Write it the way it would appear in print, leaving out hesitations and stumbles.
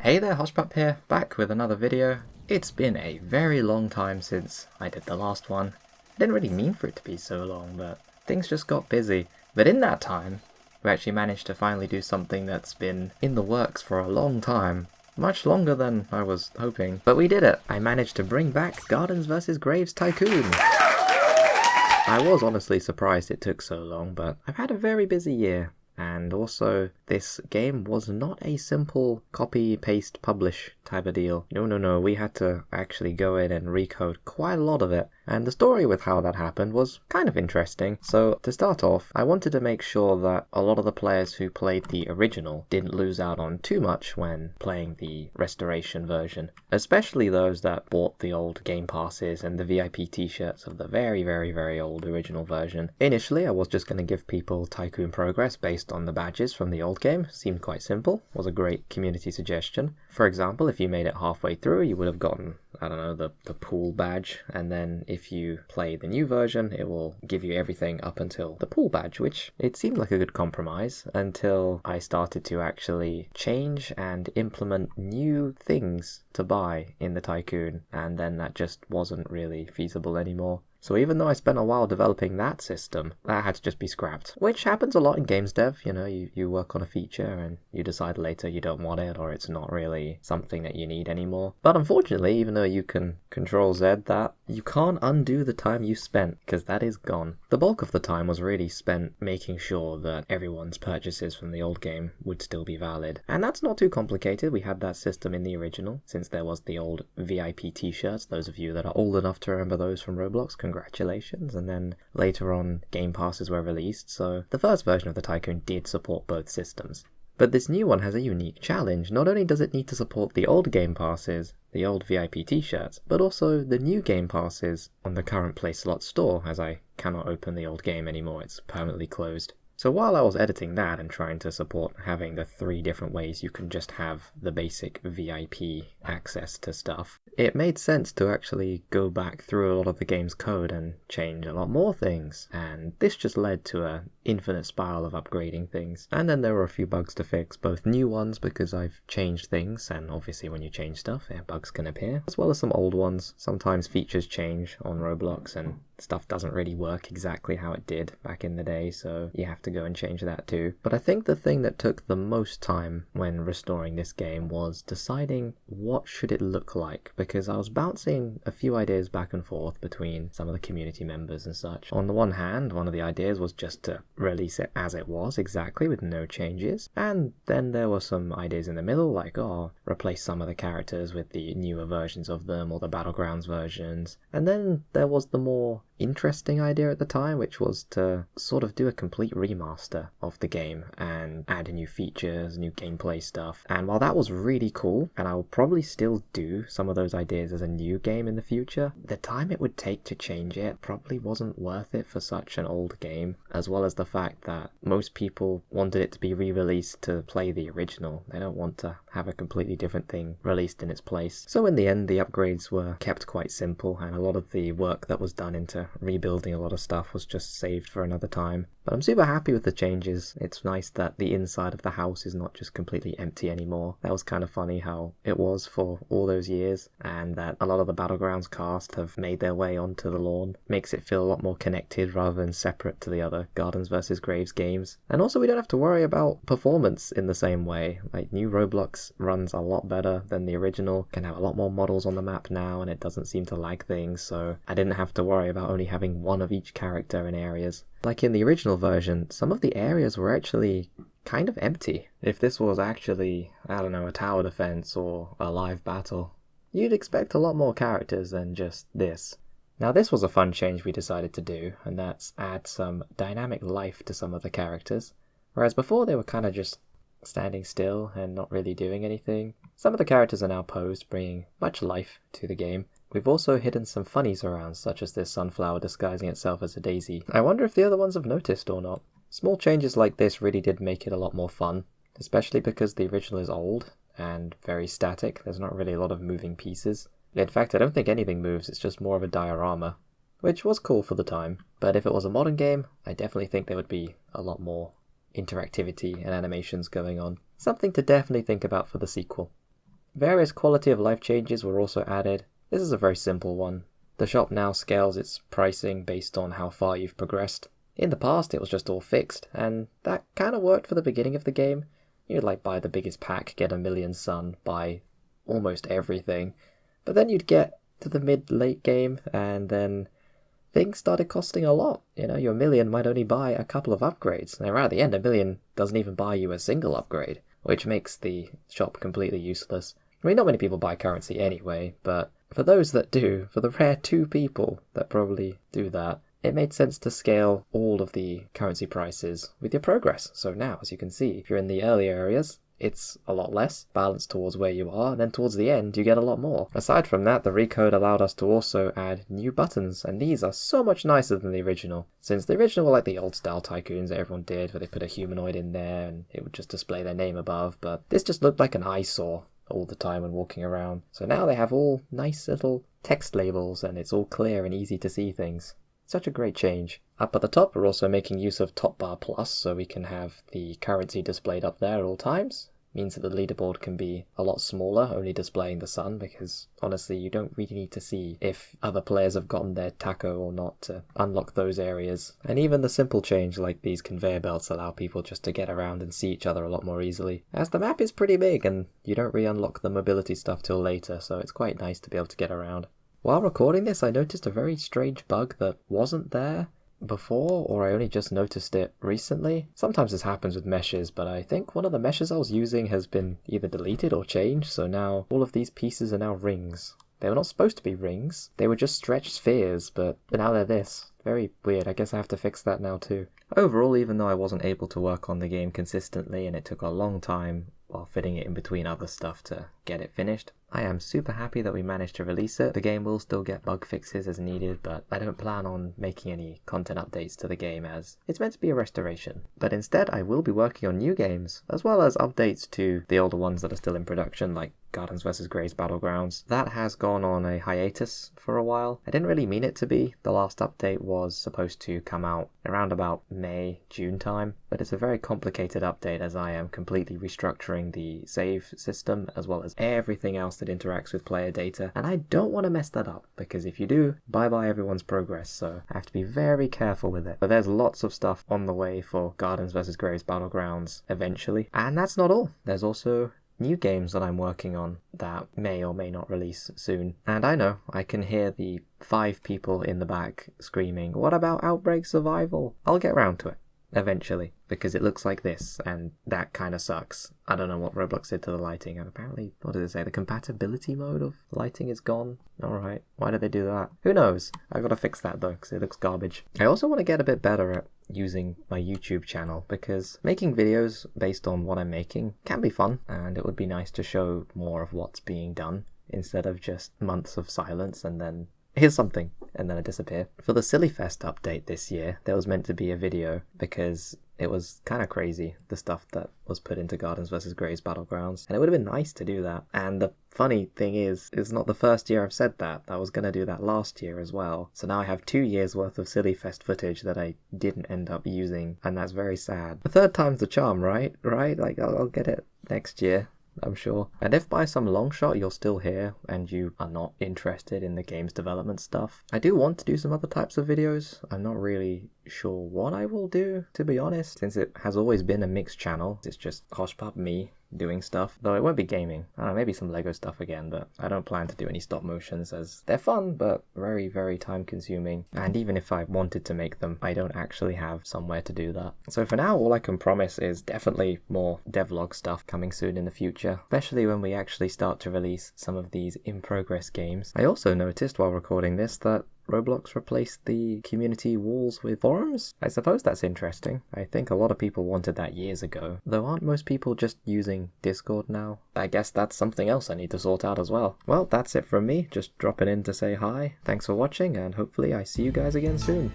Hey there, Hushpup here, back with another video. It's been a very long time since I did the last one. I didn't really mean for it to be so long, but things just got busy. But in that time, we actually managed to finally do something that's been in the works for a long time. Much longer than I was hoping. But we did it! I managed to bring back Gardens vs Graves Tycoon! I was honestly surprised it took so long, but I've had a very busy year. And also, this game was not a simple copy, paste, publish type of deal. No, we had to actually go in and recode quite a lot of it. And the story with how that happened was kind of interesting. So to start off, I wanted to make sure that a lot of the players who played the original didn't lose out on too much when playing the restoration version. Especially those that bought the old game passes and the VIP t-shirts of the very old original version. Initially, I was just going to give people Tycoon progress based on the badges from the old game. Seemed quite simple. Was a great community suggestion. For example, if you made it halfway through, you would have gotten, I don't know, the pool badge, and then if you play the new version, it will give you everything up until the pool badge, which it seemed like a good compromise until I started to actually change and implement new things to buy in the Tycoon, and then that just wasn't really feasible anymore. So even though I spent a while developing that system, that had to just be scrapped. Which happens a lot in games dev, you know, you work on a feature and you decide later you don't want it or it's not really something that you need anymore. But unfortunately, even though you can Control Z that, you can't undo the time you spent, because that is gone. The bulk of the time was really spent making sure that everyone's purchases from the old game would still be valid. And that's not too complicated. We had that system in the original, since there was the old VIP t-shirts. Those of you that are old enough to remember those from Roblox, congratulations. And then later on, game passes were released, so the first version of the Tycoon did support both systems. But this new one has a unique challenge. Not only does it need to support the old game passes, the old VIP t-shirts, but also the new game passes on the current play slot store, as I cannot open the old game anymore, it's permanently closed. So while I was editing that and trying to support having the 3 different ways you can just have the basic VIP access to stuff, it made sense to actually go back through a lot of the game's code and change a lot more things. And this just led to an infinite spiral of upgrading things. And then there were a few bugs to fix, both new ones because I've changed things, and obviously when you change stuff, bugs can appear, as well as some old ones. Sometimes features change on Roblox and stuff doesn't really work exactly how it did back in the day, so you have to go and change that too. But I think the thing that took the most time when restoring this game was deciding what should it look like, because I was bouncing a few ideas back and forth between some of the community members and such. On the one hand, one of the ideas was just to release it as it was, exactly, with no changes, and then there were some ideas in the middle, like, replace some of the characters with the newer versions of them, or the Battlegrounds versions, and then there was the more interesting idea at the time, which was to sort of do a complete remaster of the game and add new features, new gameplay stuff. And while that was really cool, and I will probably still do some of those ideas as a new game in the future, the time it would take to change it probably wasn't worth it for such an old game, as well as the fact that most people wanted it to be re-released to play the original. They don't want to have a completely different thing released in its place. So in the end, the upgrades were kept quite simple, and a lot of the work that was done into rebuilding a lot of stuff was just saved for another time. But I'm super happy with the changes. It's nice that the inside of the house is not just completely empty anymore. That was kind of funny how it was for all those years, and that a lot of the Battlegrounds cast have made their way onto the lawn. Makes it feel a lot more connected rather than separate to the other Gardens vs Graves games. And also we don't have to worry about performance in the same way. Like, new Roblox runs a lot better than the original, can have a lot more models on the map now, and it doesn't seem to lag things, so I didn't have to worry about only having one of each character in areas. Like in the original version, some of the areas were actually kind of empty. If this was actually, I don't know, a tower defense or a live battle, you'd expect a lot more characters than just this. Now this was a fun change we decided to do, and that's add some dynamic life to some of the characters. Whereas before they were kind of just standing still and not really doing anything. Some of the characters are now posed, bringing much life to the game. We've also hidden some funnies around, such as this sunflower disguising itself as a daisy. I wonder if the other ones have noticed or not. Small changes like this really did make it a lot more fun, especially because the original is old and very static. There's not really a lot of moving pieces. In fact, I don't think anything moves, it's just more of a diorama, which was cool for the time. But if it was a modern game, I definitely think there would be a lot more interactivity and animations going on. Something to definitely think about for the sequel. Various quality of life changes were also added. This is a very simple one. The shop now scales its pricing based on how far you've progressed. In the past it was just all fixed, and that kind of worked for the beginning of the game. You'd like buy the biggest pack, get a million sun, buy almost everything. But then you'd get to the mid-late game, and then things started costing a lot. You know, your million might only buy a couple of upgrades. And right at the end, a million doesn't even buy you a single upgrade, which makes the shop completely useless. I mean, not many people buy currency anyway, but for those that do, for the rare 2 people that probably do that, it made sense to scale all of the currency prices with your progress. So now, as you can see, if you're in the earlier areas, it's a lot less balanced towards where you are, and then towards the end you get a lot more. Aside from that, the recode allowed us to also add new buttons, and these are so much nicer than the original. Since the original were like the old style tycoons that everyone did, where they put a humanoid in there and it would just display their name above, but this just looked like an eyesore all the time when walking around. So now they have all nice little text labels, and it's all clear and easy to see things. Such a great change. Up at the top, we're also making use of Top Bar Plus, so we can have the currency displayed up there at all times. Means that the leaderboard can be a lot smaller, only displaying the sun, because honestly you don't really need to see if other players have gotten their taco or not to unlock those areas. And even the simple change like these conveyor belts allow people just to get around and see each other a lot more easily, as the map is pretty big and you don't re-unlock the mobility stuff till later, so it's quite nice to be able to get around. While recording this, I noticed a very strange bug that wasn't there before, or I only just noticed it recently. Sometimes this happens with meshes, but I think one of the meshes I was using has been either deleted or changed, so now all of these pieces are now rings. They were not supposed to be rings, they were just stretched spheres, but now they're this. Very weird. I guess I have to fix that now too. Overall, even though I wasn't able to work on the game consistently and it took a long time while fitting it in between other stuff to get it finished, I am super happy that we managed to release it. The game will still get bug fixes as needed, but I don't plan on making any content updates to the game as it's meant to be a restoration. But instead I will be working on new games, as well as updates to the older ones that are still in production, like Gardens vs. Graves Battlegrounds. That has gone on a hiatus for a while. I didn't really mean it to be. The last update was supposed to come out around about May, June time, but it's a very complicated update as I am completely restructuring the save system as well as everything else that interacts with player data, and I don't want to mess that up, because if you do, bye-bye everyone's progress, so I have to be very careful with it. But there's lots of stuff on the way for Gardens vs. Graves Battlegrounds eventually, and that's not all. There's also new games that I'm working on that may or may not release soon. And I know, I can hear the 5 people in the back screaming, "What about Outbreak Survival?" I'll get round to it eventually, because it looks like this, and that kind of sucks. I don't know what Roblox did to the lighting, and apparently, what did it say? The compatibility mode of lighting is gone? Alright, why did they do that? Who knows? I've got to fix that though, because it looks garbage. I also want to get a bit better at using my YouTube channel, because making videos based on what I'm making can be fun, and it would be nice to show more of what's being done, instead of just months of silence and then here's something, and then I disappear. For the Silly Fest update this year, there was meant to be a video, because it was kind of crazy, the stuff that was put into Gardens vs. Graves Battlegrounds, and it would have been nice to do that. And the funny thing is, it's not the first year I've said that. I was going to do that last year as well. So now I have 2 years worth of Silly Fest footage that I didn't end up using, and that's very sad. The third time's the charm, right? Like, I'll get it next year, I'm sure. And if by some long shot you're still here and you are not interested in the game's development stuff, I do want to do some other types of videos. I'm not really sure what I will do, to be honest, since it has always been a mixed channel. It's just Hoshpop, me, doing stuff, though it won't be gaming. I don't know, maybe some Lego stuff again, but I don't plan to do any stop motions as they're fun but very, very time consuming, and even if I wanted to make them, I don't actually have somewhere to do that. So for now, all I can promise is definitely more devlog stuff coming soon in the future, especially when we actually start to release some of these in progress games. I also noticed while recording this that Roblox replaced the community walls with forums. I suppose that's interesting. I think a lot of people wanted that years ago, though aren't most people just using Discord now? I guess that's something else I need to sort out as well. Well, that's it from me, just dropping in to say hi. Thanks for watching, and hopefully I see you guys again soon.